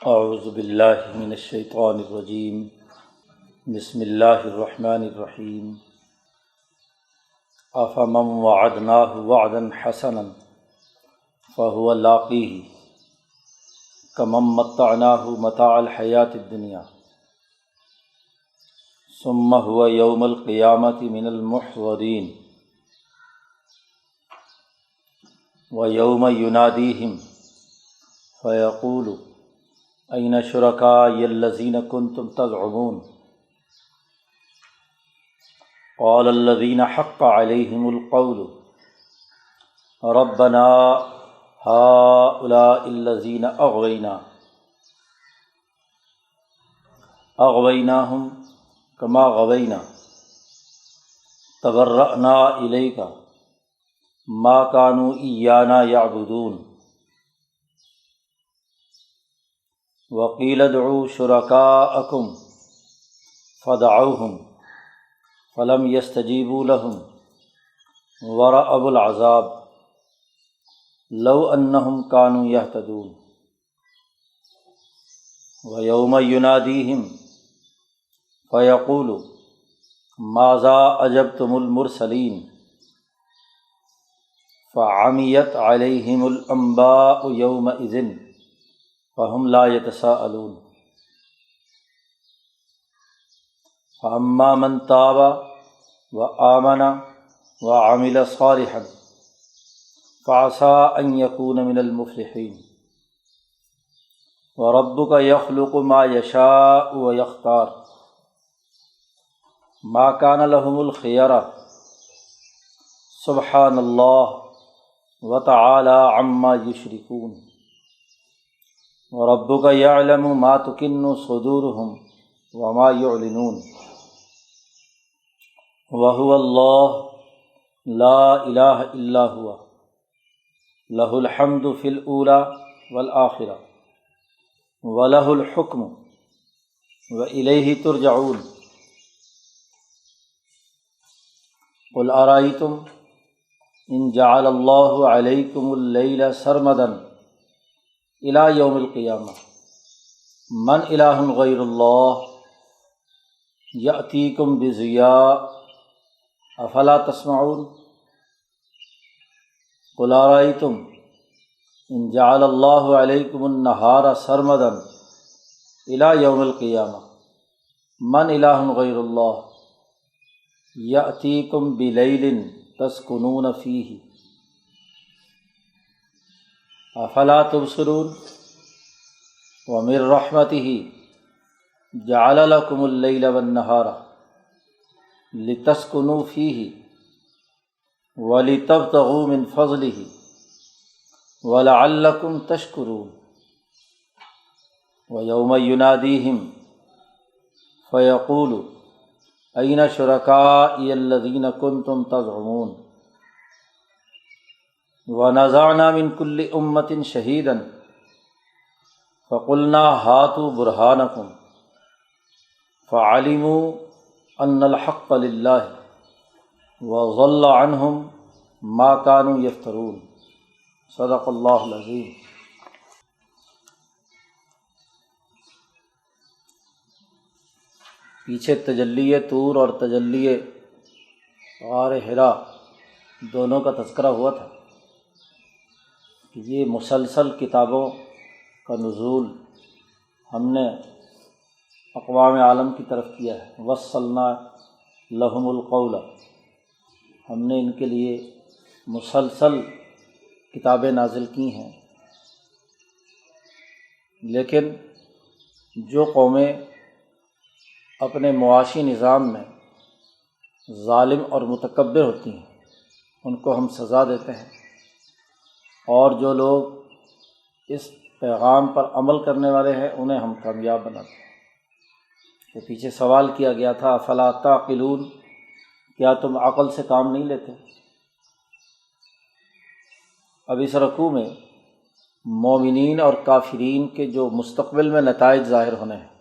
اعوذ باللہ من الشیطان الرجیم بسم اللہ الرحمن الرحیم افمن وعدناہ وعدا حسنا فہو لاقیہ کمن متعناہ متاع الحیاۃ الدنیا ثم هو یوم القیامۃ من المحضرین ویوم ینادیہم فیقول این شرکائی الذین کنتم تزعمون قال الذین حق علیہم القول ربنا ہؤلاء الذین اغویناہم کما غوینا تبرأنا الیک ما کانوا ایانا یعبدون وقیل ادعوا شرکاءکم فدعوہم فلم یستجیبوا لہم ورأوا العذاب لو انہم کانوا یہتدون ویوم ینادیہم فیقول ماذا اجبتم المرسلین فعمیت علیہم الانباء یومئذ فہم لا یتساءلون فاما من تاب وآمن وعمل صالحا فعسى ان يكون من المفلحین وربك يخلق ما يشاء ويختار ما كان لهم الخيرة سبحان الله وتعالى عما يشركون وربك يعلم ما تكن صدورهم وما يعلنون وهو الله لا إله إلا هو له الحمد في الأولى والآخرة وله الحكم وإليه ترجعون قل أرأيتم إن جعل الله عليكم الليل سرمدا إلى يوم القيامة من إله غير الله يأتيكم بضياء أفلا تسمعون قل أرأيتم إن جعل الله عليكم النهار سرمدا إلى يوم القيامة من إله غير الله يأتيكم بليل تسكنون فيه افلا تبصرون ومن رحمته جعل لكم الليل والنهار لتسكنوا فيه ولتبتغوا من فضله ولعلكم تشكرون ويوم يناديهم فيقول أين شركائي الذين كنتم تزعمون وَنَزَعْنَا مِن كُلِّ أُمَّةٍ شَهِيدًا فَقُلْنَا هَاتُوا بُرْهَانَكُمْ فَعَلِمُوا أَنَّ الْحَقَّ لِلَّهِ وَضَلَّ عَنْهُمْ مَا كَانُوا يَفْتَرُونَ صدق اللہ العظیم۔ پیچھے تجلی طور اور تجلی غار حرا دونوں کا تذکرہ ہوا تھا کہ یہ مسلسل کتابوں کا نزول ہم نے اقوام عالم کی طرف کیا ہے۔ وصلنا لہم القول، ہم نے ان کے لیے مسلسل کتابیں نازل کی ہیں، لیکن جو قومیں اپنے معاشی نظام میں ظالم اور متکبر ہوتی ہیں ان کو ہم سزا دیتے ہیں، اور جو لوگ اس پیغام پر عمل کرنے والے ہیں انہیں ہم کامیاب بناتے ہیں۔ تو پیچھے سوال کیا گیا تھا افلا تعقلون، کیا تم عقل سے کام نہیں لیتے؟ اب اس رکوع میں مومنین اور کافرین کے جو مستقبل میں نتائج ظاہر ہونے ہیں،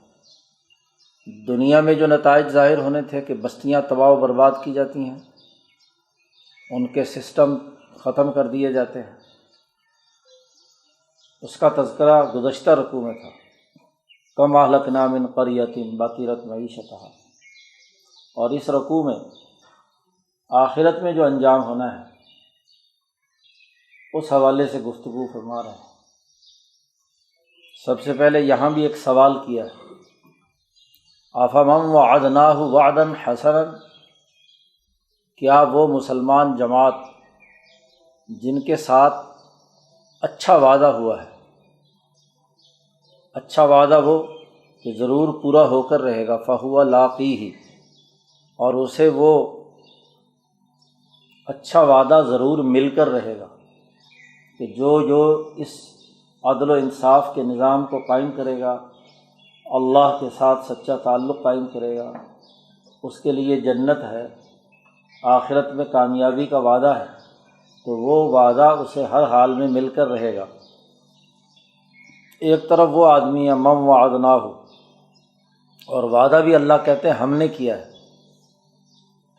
دنیا میں جو نتائج ظاہر ہونے تھے کہ بستیاں تباہ و برباد کی جاتی ہیں، ان کے سسٹم ختم کر دیے جاتے ہیں، اس کا تذکرہ گزشتہ رکوع میں تھا۔ کم اہلکنا من قریۃ بطرت معیشتہا۔ اور اس رکوع میں آخرت میں جو انجام ہونا ہے اس حوالے سے گفتگو فرما رہے ہیں۔ سب سے پہلے یہاں بھی ایک سوال کیا ہے، افمن وعدناہ وعدا حسنا، کیا وہ مسلمان جماعت جن کے ساتھ اچھا وعدہ ہوا ہے، اچھا وعدہ وہ کہ ضرور پورا ہو کر رہے گا، فہو لاقیہ، اور اسے وہ اچھا وعدہ ضرور مل کر رہے گا کہ جو اس عدل و انصاف کے نظام کو قائم کرے گا، اللہ کے ساتھ سچا تعلق قائم کرے گا، اس کے لیے جنت ہے، آخرت میں کامیابی کا وعدہ ہے، تو وہ وعدہ اسے ہر حال میں مل کر رہے گا۔ ایک طرف وہ آدمی ہے من وعدناہ، اور وعدہ بھی اللہ کہتے ہیں ہم نے کیا ہے،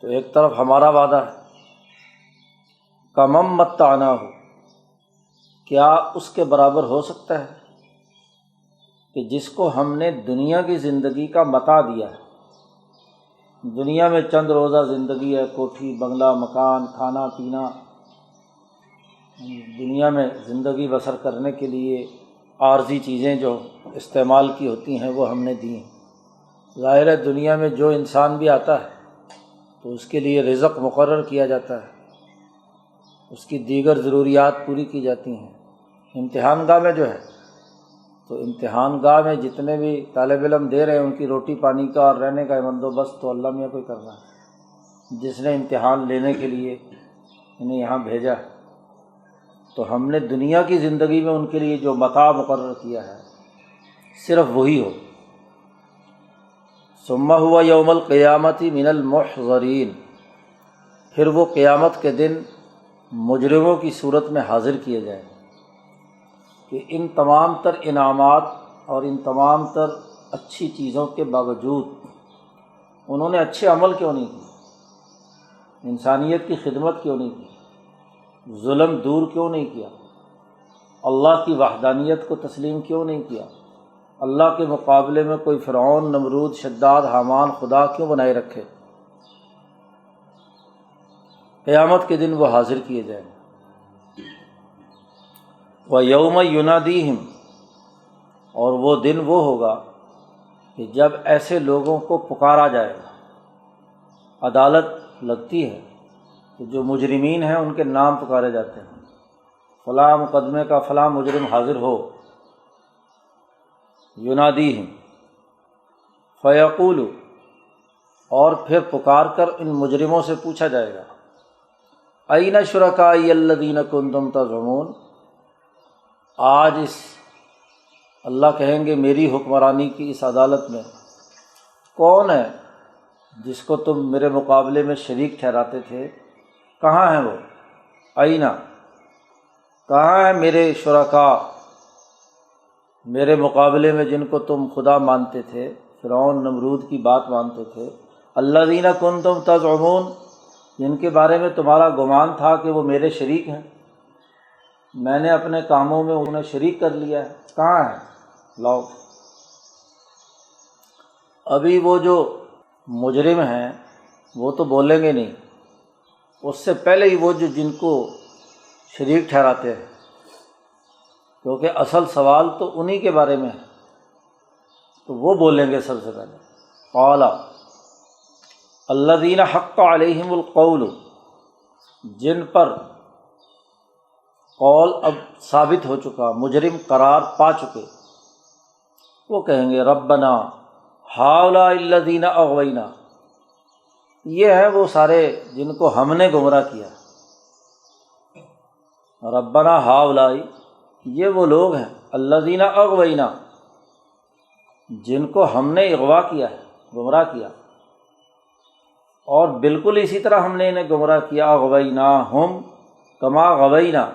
تو ایک طرف ہمارا وعدہ ہے۔ کمن متعناہ، کیا اس کے برابر ہو سکتا ہے کہ جس کو ہم نے دنیا کی زندگی کا متاع دیا ہے، دنیا میں چند روزہ زندگی ہے، کوٹھی بنگلہ مکان کھانا پینا، دنیا میں زندگی بسر کرنے کے لیے عارضی چیزیں جو استعمال کی ہوتی ہیں وہ ہم نے دی ہیں۔ ظاہر ہے دنیا میں جو انسان بھی آتا ہے تو اس کے لیے رزق مقرر کیا جاتا ہے، اس کی دیگر ضروریات پوری کی جاتی ہیں۔ امتحان گاہ میں جو ہے تو امتحان گاہ میں جتنے بھی طالب علم دے رہے ہیں ان کی روٹی پانی کا اور رہنے کا بندوبست تو اللہ میاں کوئی کرنا ہے، جس نے امتحان لینے کے لیے انہیں یہاں بھیجا ہے۔ تو ہم نے دنیا کی زندگی میں ان کے لیے جو متاع مقرر کیا ہے صرف وہی ہو۔ ثم هو یوم القیامت من المحضرین، پھر وہ قیامت کے دن مجرموں کی صورت میں حاضر کیے جائیں کہ ان تمام تر انعامات اور ان تمام تر اچھی چیزوں کے باوجود انہوں نے اچھے عمل کیوں نہیں کیے، انسانیت کی خدمت کیوں نہیں کی، ظلم دور کیوں نہیں کیا، اللہ کی وحدانیت کو تسلیم کیوں نہیں کیا، اللہ کے مقابلے میں کوئی فرعون نمرود شداد حامان خدا کیوں بنائے رکھے۔ قیامت کے دن وہ حاضر کیے جائیں۔ وَيَوْمَ يُنَادِيهِمْ، اور وہ دن وہ ہوگا کہ جب ایسے لوگوں کو پکارا جائے گا۔ عدالت لگتی ہے کہ جو مجرمین ہیں ان کے نام پکارے جاتے ہیں، فلاں مقدمے کا فلاں مجرم حاضر ہو۔ ینادیہم فیقول، اور پھر پکار کر ان مجرموں سے پوچھا جائے گا، این شرکائی الذین کنتم تزعمون، آج اس اللہ کہیں گے میری حکمرانی کی اس عدالت میں کون ہے جس کو تم میرے مقابلے میں شریک ٹھہراتے تھے، کہاں ہیں وہ؟ اینا، کہاں ہیں میرے شرکا، میرے مقابلے میں جن کو تم خدا مانتے تھے، فرعون نمرود کی بات مانتے تھے، الذین کنتم تزعمون، جن کے بارے میں تمہارا گمان تھا کہ وہ میرے شریک ہیں، میں نے اپنے کاموں میں انہیں شریک کر لیا ہے، کہاں ہیں؟ لاؤ۔ ابھی وہ جو مجرم ہیں وہ تو بولیں گے نہیں، اس سے پہلے ہی وہ جو جن کو شریک ٹھہراتے ہیں، کیونکہ اصل سوال تو انہی کے بارے میں ہے، تو وہ بولیں گے سب سے پہلے۔ قال الذین حق علیہم القول، جن پر قول اب ثابت ہو چکا، مجرم قرار پا چکے، وہ کہیں گے ربنا ہؤلاء الذین اغوینا، یہ ہیں وہ سارے جن کو ہم نے گمراہ کیا۔ ربنا ہؤلاء، یہ وہ لوگ ہیں الذین اغوینا، جن کو ہم نے اغوا کیا ہے، گمراہ کیا، اور بالکل اسی طرح ہم نے انہیں گمراہ کیا، اغویناہم کما غوینا،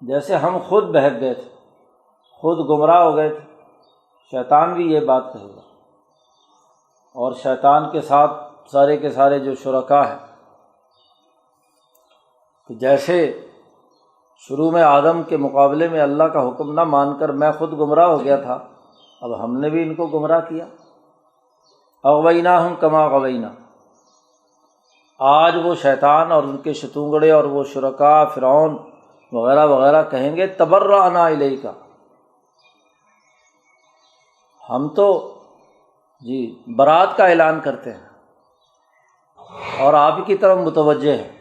جیسے ہم خود بہک گئے تھے، خود گمراہ ہو گئے تھے۔ شیطان بھی یہ بات کہے گا، اور شیطان کے ساتھ سارے کے سارے جو شرکا ہیں، کہ جیسے شروع میں آدم کے مقابلے میں اللہ کا حکم نہ مان کر میں خود گمراہ ہو گیا تھا، اب ہم نے بھی ان کو گمراہ کیا۔ اغویناہم کما غوینا، آج وہ شیطان اور ان کے شتونگڑے اور وہ شرکاء فرعون وغیرہ وغیرہ کہیں گے تبرأنا الیک، ہم تو جی برات کا اعلان کرتے ہیں اور آپ ہی کی طرف متوجہ ہیں،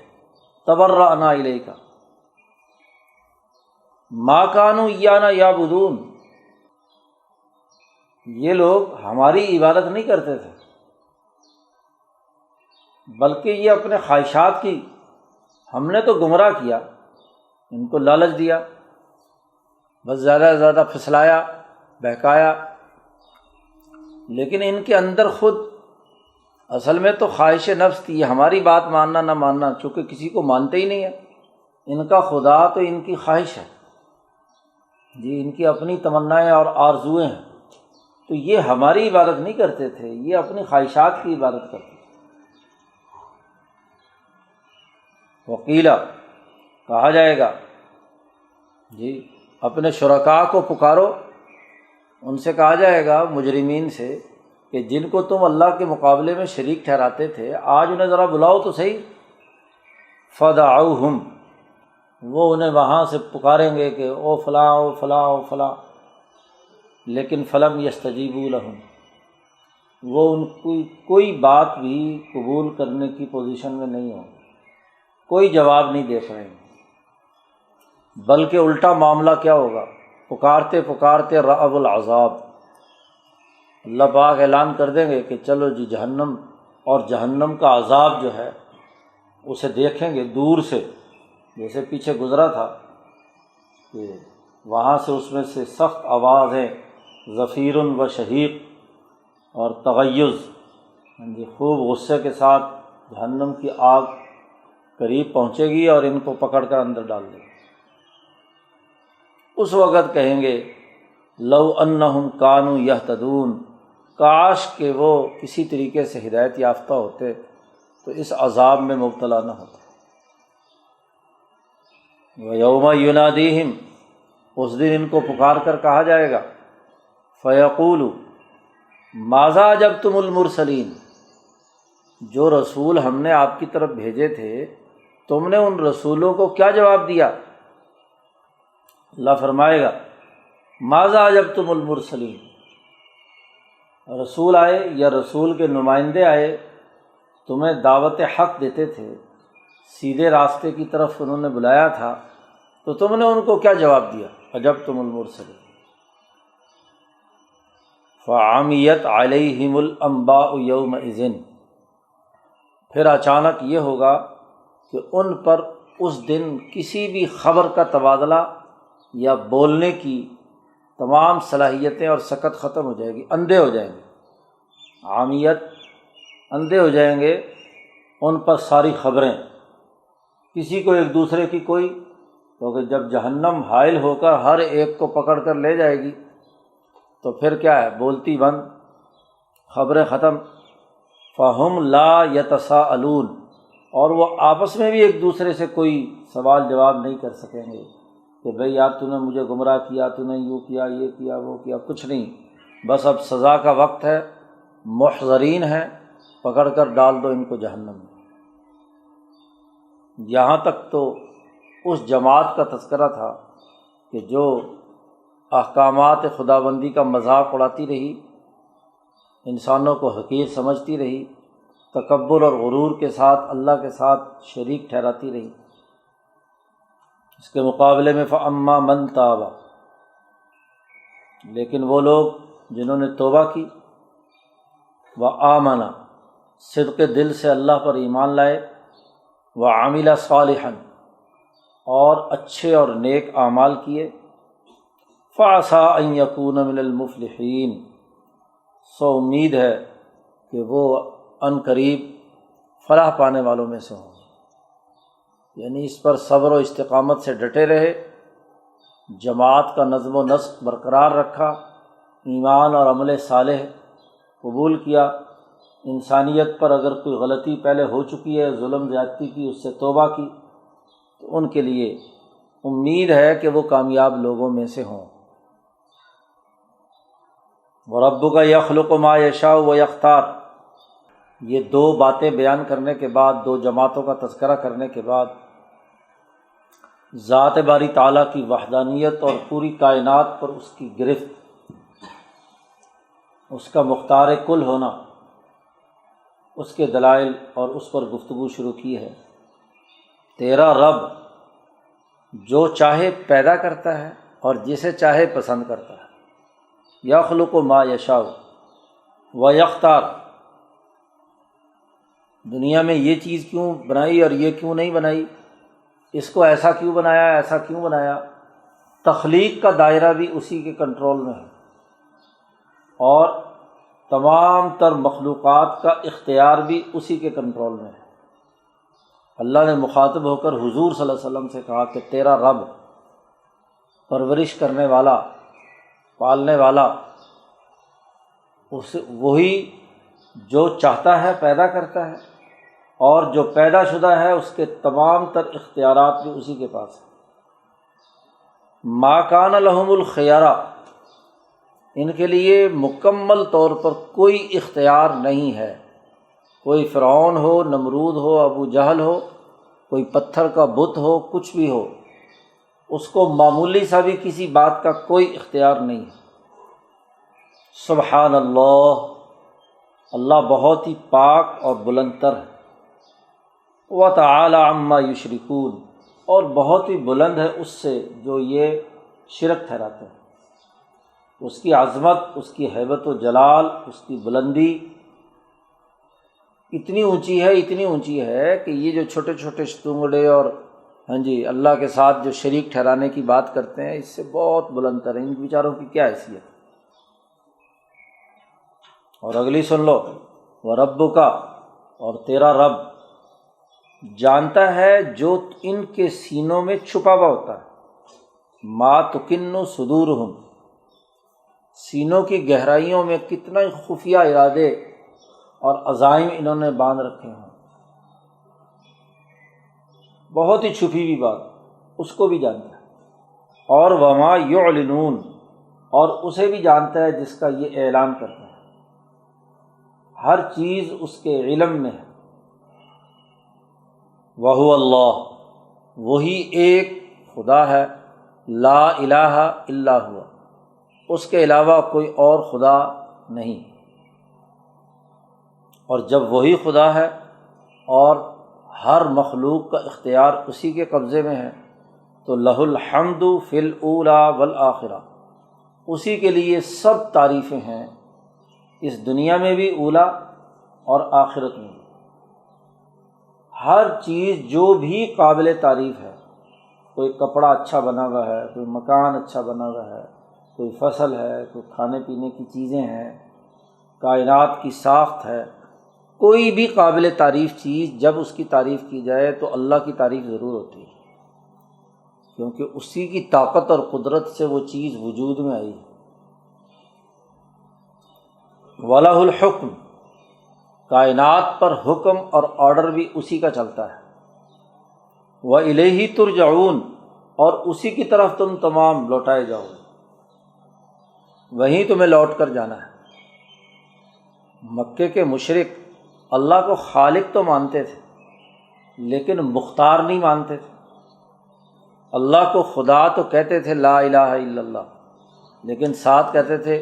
تبرأنا الیک، ما کانوا ایانا یعبدون، یہ لوگ ہماری عبادت نہیں کرتے تھے بلکہ یہ اپنے خواہشات کی، ہم نے تو گمراہ کیا، ان کو لالچ دیا، بس زیادہ سے زیادہ پھسلایا بہکایا، لیکن ان کے اندر خود اصل میں تو خواہش نفس تھی، ہماری بات ماننا نہ ماننا، چونکہ کسی کو مانتے ہی نہیں ہے، ان کا خدا تو ان کی خواہش ہے جی، ان کی اپنی تمنائیں اور آرزوئیں ہیں، تو یہ ہماری عبادت نہیں کرتے تھے، یہ اپنی خواہشات کی عبادت کرتے تھے۔ وقیلا، کہا جائے گا جی اپنے شرکاء کو پکارو، ان سے کہا جائے گا مجرمین سے کہ جن کو تم اللہ کے مقابلے میں شریک ٹھہراتے تھے آج انہیں ذرا بلاؤ تو صحیح، فدعوہم، وہ انہیں وہاں سے پکاریں گے کہ او فلاں او فلاں او فلاں، لیکن فلم یستجیبوا لہم، وہ ان کی کوئی بات بھی قبول کرنے کی پوزیشن میں نہیں ہوں، کوئی جواب نہیں دے پائیں گے، بلکہ الٹا معاملہ کیا ہوگا، پکارتے پکارتے رأوا العذاب، اللہ پاک اعلان کر دیں گے کہ چلو جی جہنم، اور جہنم کا عذاب جو ہے اسے دیکھیں گے دور سے، جیسے پیچھے گزرا تھا کہ وہاں سے اس میں سے سخت آوازیں، زفیر و شہیق اور تغیظ، جی خوب غصے کے ساتھ جہنم کی آگ قریب پہنچے گی اور ان کو پکڑ کر اندر ڈال دے گی۔ اس وقت کہیں گے لو انہم کانوا یہتدون، کاش کہ وہ کسی طریقے سے ہدایت یافتہ ہوتے تو اس عذاب میں مبتلا نہ ہوتے۔ وَيَوْمَ يُنَادِيهِمْ، اس دن ان کو پکار کر کہا جائے گا، فَيَقُولُ مَاذَا أَجَبْتُمُ الْمُرْسَلِينَ، جو رسول ہم نے آپ کی طرف بھیجے تھے تم نے ان رسولوں کو کیا جواب دیا؟ اللہ فرمائے گا مَاذَا أَجَبْتُمُ الْمُرْسَلِينَ، رسول آئے یا رسول کے نمائندے آئے تمہیں دعوت حق دیتے تھے، سیدھے راستے کی طرف انہوں نے بلایا تھا، تو تم نے ان کو کیا جواب دیا؟ اجبتم المرسلین، فعمیت علیہم الانباء یومئذ، پھر اچانک یہ ہوگا کہ ان پر اس دن کسی بھی خبر کا تبادلہ یا بولنے کی تمام صلاحیتیں اور سکت ختم ہو جائے گی، اندھے ہو جائیں گے، عامیت، اندھے ہو جائیں گے، ان پر ساری خبریں، کسی کو ایک دوسرے کی کوئی، کیونکہ جب جہنم حائل ہو کر ہر ایک کو پکڑ کر لے جائے گی تو پھر کیا ہے، بولتی بند، خبریں ختم، فہم لا یتساءلون، اور وہ آپس میں بھی ایک دوسرے سے کوئی سوال جواب نہیں کر سکیں گے کہ بھئی یار تو نے مجھے گمراہ کیا، تو نے یوں کیا، یہ کیا، وہ کیا، کچھ نہیں، بس اب سزا کا وقت ہے، محضرین ہیں، پکڑ کر ڈال دو ان کو جہنم میں۔ یہاں تک تو اس جماعت کا تذکرہ تھا کہ جو احکامات خداوندی کا مذاق اڑاتی رہی، انسانوں کو حقیر سمجھتی رہی، تکبر اور غرور کے ساتھ اللہ کے ساتھ شریک ٹھہراتی رہی۔ اس کے مقابلے میں فَأَمَّا مَن تَابَ، لیکن وہ لوگ جنہوں نے توبہ کی، وَآمَنَ، صدق دل سے اللہ پر ایمان لائے، وَعَمِلَ صَالِحًا، اور اچھے اور نیک اعمال کیے، فَعَسَىٰ أَن يَكُونَ مِنَ الْمُفْلِحِينَ، سو امید ہے کہ وہ عن قریب فلاح پانے والوں میں سے ہوں، یعنی اس پر صبر و استقامت سے ڈٹے رہے، جماعت کا نظم و نسق برقرار رکھا، ایمان اور عمل صالح قبول کیا، انسانیت پر اگر کوئی غلطی پہلے ہو چکی ہے، ظلم زیادتی کی، اس سے توبہ کی، تو ان کے لیے امید ہے کہ وہ کامیاب لوگوں میں سے ہوں۔ وَرَبُّكَ يَخْلُقُ مَا يَشَاءُ وَيَخْتَارُ، یہ دو باتیں بیان کرنے کے بعد، دو جماعتوں کا تذکرہ کرنے کے بعد ذات باری تعالیٰ کی وحدانیت اور پوری کائنات پر اس کی گرفت، اس کا مختار کل ہونا، اس کے دلائل اور اس پر گفتگو شروع کی ہے۔ تیرا رب جو چاہے پیدا کرتا ہے اور جسے چاہے پسند کرتا ہے۔ یخلق ما یشاء و یختار، دنیا میں یہ چیز کیوں بنائی اور یہ کیوں نہیں بنائی، اس کو ایسا کیوں بنایا، ایسا کیوں بنایا، تخلیق کا دائرہ بھی اسی کے کنٹرول میں ہے، اور تمام تر مخلوقات کا اختیار بھی اسی کے کنٹرول میں ہے۔ اللہ نے مخاطب ہو کر حضور صلی اللہ علیہ وسلم سے کہا کہ تیرا رب پرورش کرنے والا، پالنے والا، وہی جو چاہتا ہے پیدا کرتا ہے، اور جو پیدا شدہ ہے اس کے تمام تر اختیارات بھی اسی کے پاس ہیں۔ ما کان لہم الخیارہ، ان کے لیے مکمل طور پر کوئی اختیار نہیں ہے۔ کوئی فرعون ہو، نمرود ہو، ابو جہل ہو، کوئی پتھر کا بت ہو، کچھ بھی ہو، اس کو معمولی سا بھی کسی بات کا کوئی اختیار نہیں ہے۔ سبحان اللہ، اللہ بہت ہی پاک اور بلند تر ہے۔ وتعالی عما یشرکون، اور بہت ہی بلند ہے اس سے جو یہ شرک ٹھہراتے ہیں۔ اس کی عظمت، اس کی ہیبت و جلال، اس کی بلندی اتنی اونچی ہے، اتنی اونچی ہے کہ یہ جو چھوٹے چھوٹے ستونگڑے اور اللہ کے ساتھ جو شریک ٹھہرانے کی بات کرتے ہیں، اس سے بہت بلند تر ہیں۔ ان بیچاروں کی کیا حیثیت۔ اور اگلی سن لو، وَرَبُّكَ، اور تیرا رب جانتا ہے جو ان کے سینوں میں چھپا ہوا ہوتا ہے۔ مَا تُكِنُّ صُدُورُهُمْ، سینوں کی گہرائیوں میں کتنا ہی خفیہ ارادے اور عزائم انہوں نے باندھ رکھے ہیں، بہت ہی چھپی ہوئی بات، اس کو بھی جانتا ہے۔ اور وَمَا يُعْلِنُونَ، اور اسے بھی جانتا ہے جس کا یہ اعلان کرتا ہے۔ ہر چیز اس کے علم میں ہے۔ وَهُوَ اللَّهُ، وہی ایک خدا ہے، لا الہ الا ہوا، اس کے علاوہ کوئی اور خدا نہیں۔ اور جب وہی خدا ہے اور ہر مخلوق کا اختیار اسی کے قبضے میں ہے، تو لہ الحمد فی الاولی والآخرہ، اسی کے لیے سب تعریفیں ہیں، اس دنیا میں بھی اولا اور آخرت میں بھی۔ ہر چیز جو بھی قابل تعریف ہے، کوئی کپڑا اچھا بنا ہوا ہے، کوئی مکان اچھا بنا ہوا ہے، کوئی فصل ہے، کوئی کھانے پینے کی چیزیں ہیں، کائنات کی ساخت ہے، کوئی بھی قابل تعریف چیز جب اس کی تعریف کی جائے تو اللہ کی تعریف ضرور ہوتی ہے، کیونکہ اسی کی طاقت اور قدرت سے وہ چیز وجود میں آئی ہے۔ وَلَهُ الْحُكْمُ، کائنات پر حکم اور آرڈر بھی اسی کا چلتا ہے۔ وَإِلَيْهِ تُرْجَعُونَ، اور اسی کی طرف تم تمام لوٹائے جاؤ، وہیں تمہیں لوٹ کر جانا ہے۔ مکے کے مشرک اللہ کو خالق تو مانتے تھے لیکن مختار نہیں مانتے تھے۔ اللہ کو خدا تو کہتے تھے لا الہ الا اللہ، لیکن ساتھ کہتے تھے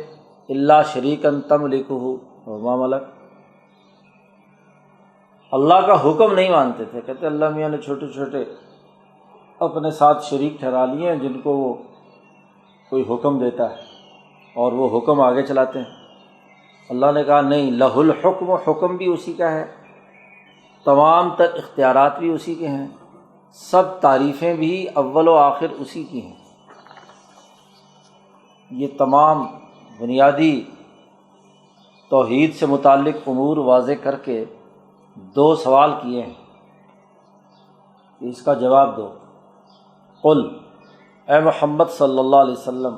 الا شریکا تملکہ وما ملک۔ اللہ کا حکم نہیں مانتے تھے، کہتے اللہ میاں نے چھوٹے چھوٹے اپنے ساتھ شریک ٹھہرا لیے ہیں جن کو وہ کوئی حکم دیتا ہے اور وہ حکم آگے چلاتے ہیں۔ اللہ نے کہا نہیں، لہ الحکم، حکم بھی اسی کا ہے، تمام تر اختیارات بھی اسی کے ہیں، سب تعریفیں بھی اول و آخر اسی کی ہیں۔ یہ تمام بنیادی توحید سے متعلق امور واضح کر کے دو سوال کیے ہیں، اس کا جواب دو۔ قل، اے محمد صلی اللہ علیہ وسلم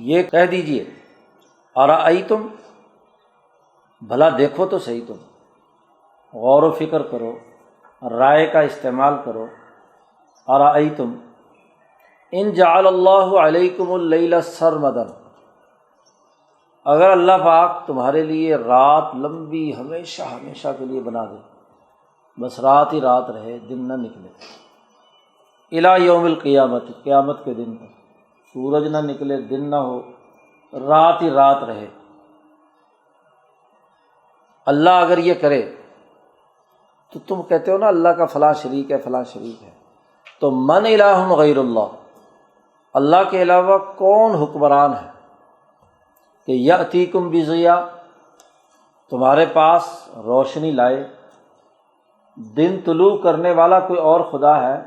یہ کہہ دیجئے، ارأیتم، بھلا دیکھو تو صحیح، تم غور و فکر کرو، رائے کا استعمال کرو۔ ارأیتم، ان جعل اللہ علیکم اللیل سرمدا، اگر اللہ پاک تمہارے لیے رات لمبی ہمیشہ ہمیشہ کے لیے بنا دے، بس رات ہی رات رہے، دن نہ نکلے، الی یوم القیامت، قیامت کے دن تک سورج نہ نکلے، دن نہ ہو، رات ہی رات رہے، اللہ اگر یہ کرے تو تم کہتے ہو نا اللہ کا فلاں شریک ہے فلاں شریک ہے، تو من الہ غیر اللہ، اللہ کے علاوہ کون حکمران ہے کہ یأتیکم بضیاء، تمہارے پاس روشنی لائے، دن طلوع کرنے والا کوئی اور خدا ہے؟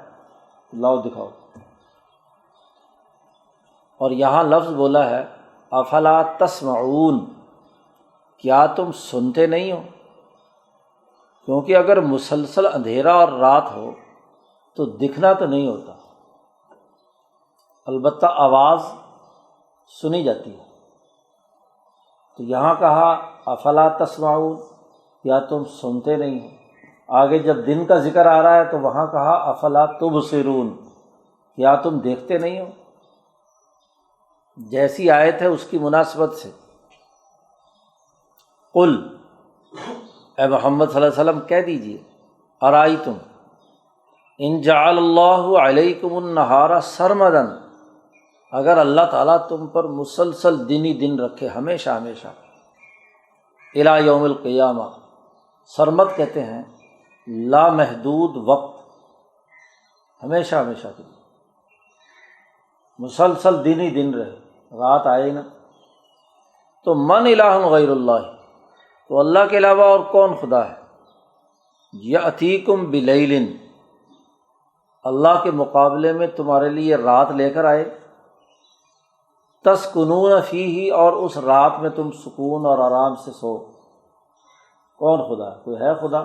لاؤ دکھاؤ۔ اور یہاں لفظ بولا ہے افلا تسمعون، کیا تم سنتے نہیں ہو؟ کیونکہ اگر مسلسل اندھیرا اور رات ہو تو دکھنا تو نہیں ہوتا، البتہ آواز سنی جاتی ہے۔ تو یہاں کہا افلا تسمعون، کیا تم سنتے نہیں ہو؟ آگے جب دن کا ذکر آ رہا ہے تو وہاں کہا افلا تبصرون، کیا تم دیکھتے نہیں ہو؟ جیسی آیت ہے اس کی مناسبت سے قل، اے محمد صلی اللہ علیہ وسلم کہہ دیجئے، ارائیتم ان جعل اللہ علیکم النہار سرمدا، اگر اللہ تعالیٰ تم پر مسلسل دن ہی دن رکھے، ہمیشہ ہمیشہ، الی یوم القیامہ، سرمد کہتے ہیں لامحدود وقت، ہمیشہ ہمیشہ کے لیے، مسلسل دن ہی دن رہے، رات آئے نا، تو من الہ غیر اللہ، تو اللہ کے علاوہ اور کون خدا ہے؟ یأتیکم بلیل، اللہ کے مقابلے میں تمہارے لیے رات لے کر آئے، تسکنون فیہ، اور اس رات میں تم سکون اور آرام سے سو، کون خدا ہے؟ کوئی ہے خدا؟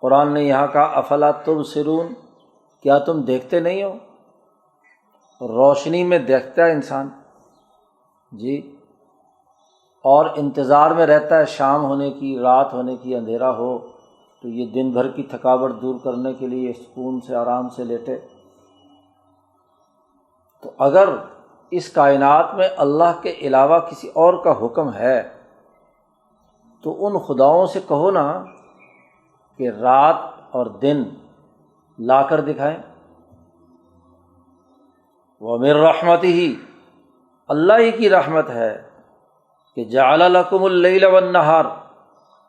قرآن نے یہاں کہا افلا تبصرون، کیا تم دیکھتے نہیں ہو؟ روشنی میں دیکھتا ہے انسان جی، اور انتظار میں رہتا ہے شام ہونے کی، رات ہونے کی، اندھیرا ہو تو یہ دن بھر کی تھکاوٹ دور کرنے کے لیے سکون سے آرام سے لیٹے۔ تو اگر اس کائنات میں اللہ کے علاوہ کسی اور کا حکم ہے تو ان خداؤں سے کہو نا کہ رات اور دن لا کر دکھائیں۔ وَمِن رَحْمَتِهِ، اللہ ہی کی رحمت ہے کہ جعل لکم اللیل والنہار،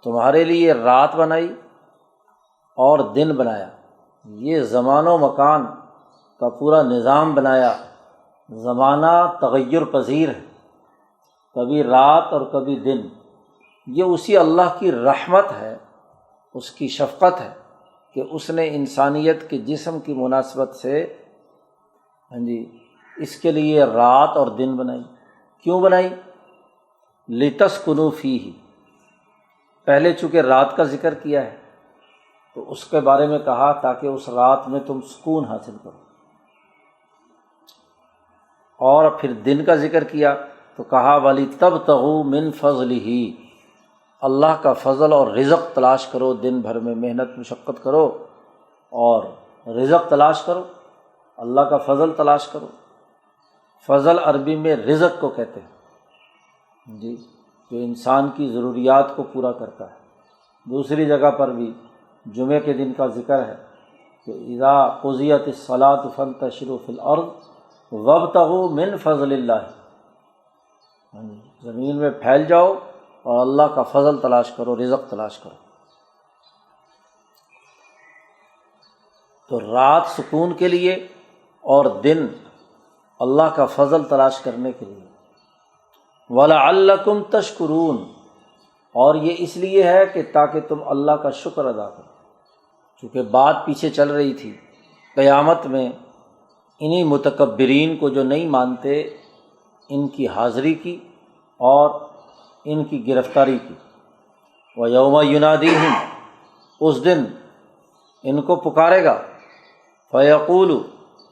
تمہارے لیے رات بنائی اور دن بنایا، یہ زمان و مکان کا پورا نظام بنایا۔ زمانہ تغیر پذیر ہے، کبھی رات اور کبھی دن، یہ اسی اللہ کی رحمت ہے، اس کی شفقت ہے کہ اس نے انسانیت کے جسم کی مناسبت سے اس کے لیے رات اور دن بنائی۔ کیوں بنائی؟ لتسکنوا فیہ، پہلے چونکہ رات کا ذکر کیا ہے تو اس کے بارے میں کہا تاکہ اس رات میں تم سکون حاصل کرو، اور پھر دن کا ذکر کیا تو کہا وَلِتَبْتَغُوا مِن فَضْلِهِ، اللہ کا فضل اور رزق تلاش کرو، دن بھر میں محنت مشقت کرو اور رزق تلاش کرو، اللہ کا فضل تلاش کرو۔ فضل عربی میں رزق کو کہتے ہیں جی، جو انسان کی ضروریات کو پورا کرتا ہے۔ دوسری جگہ پر بھی جمعے کے دن کا ذکر ہے کہ اذا قضیت الصلاۃ فانتشروا فی الارض وابتغوا من فضل اللہ، زمین میں پھیل جاؤ اور اللہ کا فضل تلاش کرو، رزق تلاش کرو۔ تو رات سکون کے لیے اور دن اللہ کا فضل تلاش کرنے کے لیے۔ وَلَعَلَّكُمْ تَشْكُرُونَ، اور یہ اس لیے ہے کہ تاکہ تم اللہ کا شکر ادا کرو۔ چونکہ بات پیچھے چل رہی تھی قیامت میں انہی متکبرین کو جو نہیں مانتے، ان کی حاضری کی اور ان کی گرفتاری کی۔ وَيَوْمَ يُنَادِيهِمْ، اس دن ان کو پکارے گا، فَيَقُولُ،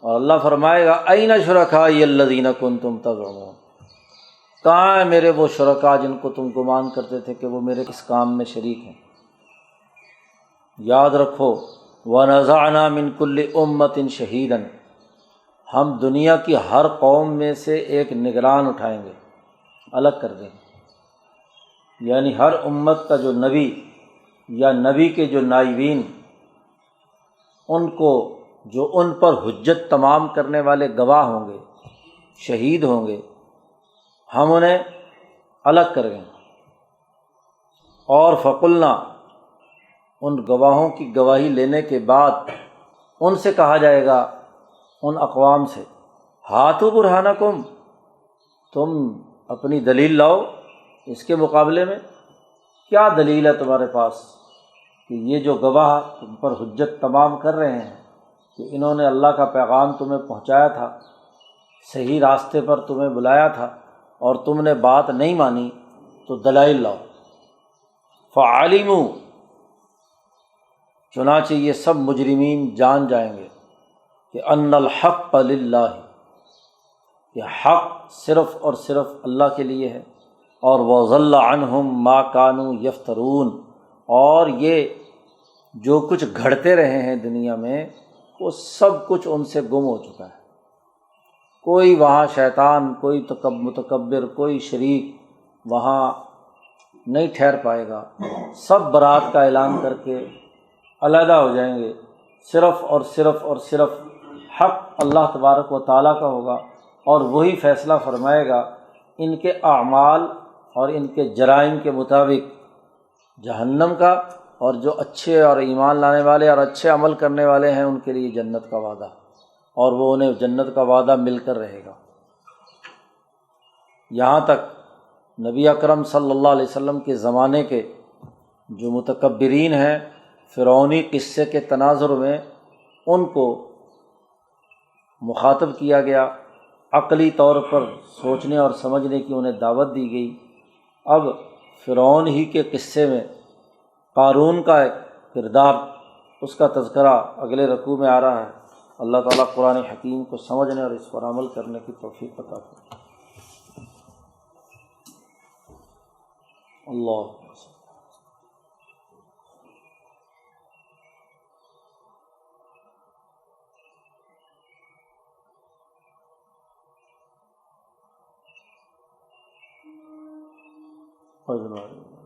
اور اللہ فرمائے گا أَيْنَ شُرَكَائِيَ الَّذِينَ كُنْتُمْ تَزْعُمُونَ، کہاں ہیں میرے وہ شرکاء جن کو تم گمان کرتے تھے کہ وہ میرے اس کام میں شریک ہیں۔ یاد رکھو وَنَزَعْنَا مِن كُلِّ أُمَّةٍ شَهِيدًا، ہم دنیا کی ہر قوم میں سے ایک نگران اٹھائیں گے، الگ کر دیں گے، یعنی ہر امت کا جو نبی یا نبی کے جو نائبین، ان کو جو ان پر حجت تمام کرنے والے گواہ ہوں گے، شہید ہوں گے، ہم انہیں الگ کریں گے۔ اور فقلنا، ان گواہوں کی گواہی لینے کے بعد ان سے کہا جائے گا، ان اقوام سے، ہاتھو برہانکم، تم اپنی دلیل لاؤ اس کے مقابلے میں، کیا دلیل ہے تمہارے پاس کہ یہ جو گواہ تم پر حجت تمام کر رہے ہیں کہ انہوں نے اللہ کا پیغام تمہیں پہنچایا تھا، صحیح راستے پر تمہیں بلایا تھا اور تم نے بات نہیں مانی، تو دلائل لاؤ۔ فعلموا، چنانچہ یہ سب مجرمین جان جائیں گے کہ ان الحق للہ، کہ حق صرف اور صرف اللہ کے لیے ہے، اور وضل عنہم ما کانوا یفترون، اور یہ جو کچھ گھڑتے رہے ہیں دنیا میں وہ سب کچھ ان سے گم ہو چکا ہے۔ کوئی وہاں شیطان، کوئی متکبر، کوئی شریک وہاں نہیں ٹھہر پائے گا، سب برات کا اعلان کر کے علیحدہ ہو جائیں گے، صرف اور صرف اور صرف حق اللہ تبارک و تعالیٰ کا ہوگا، اور وہی فیصلہ فرمائے گا۔ ان کے اعمال اور ان کے جرائم کے مطابق جہنم کا، اور جو اچھے اور ایمان لانے والے اور اچھے عمل کرنے والے ہیں ان کے لیے جنت کا وعدہ، اور وہ انہیں جنت کا وعدہ مل کر رہے گا۔ یہاں تک نبی اکرم صلی اللہ علیہ وسلم کے زمانے کے جو متکبرین ہیں، فرعونی قصے کے تناظر میں ان کو مخاطب کیا گیا، عقلی طور پر سوچنے اور سمجھنے کی انہیں دعوت دی گئی۔ اب فرعون ہی کے قصے میں قارون کا ایک کردار، اس کا تذکرہ اگلے رکوع میں آ رہا ہے۔ اللہ تعالیٰ قرآن حکیم کو سمجھنے اور اس پر عمل کرنے کی توفیق عطا فرمائے۔ اللہ اجمعین۔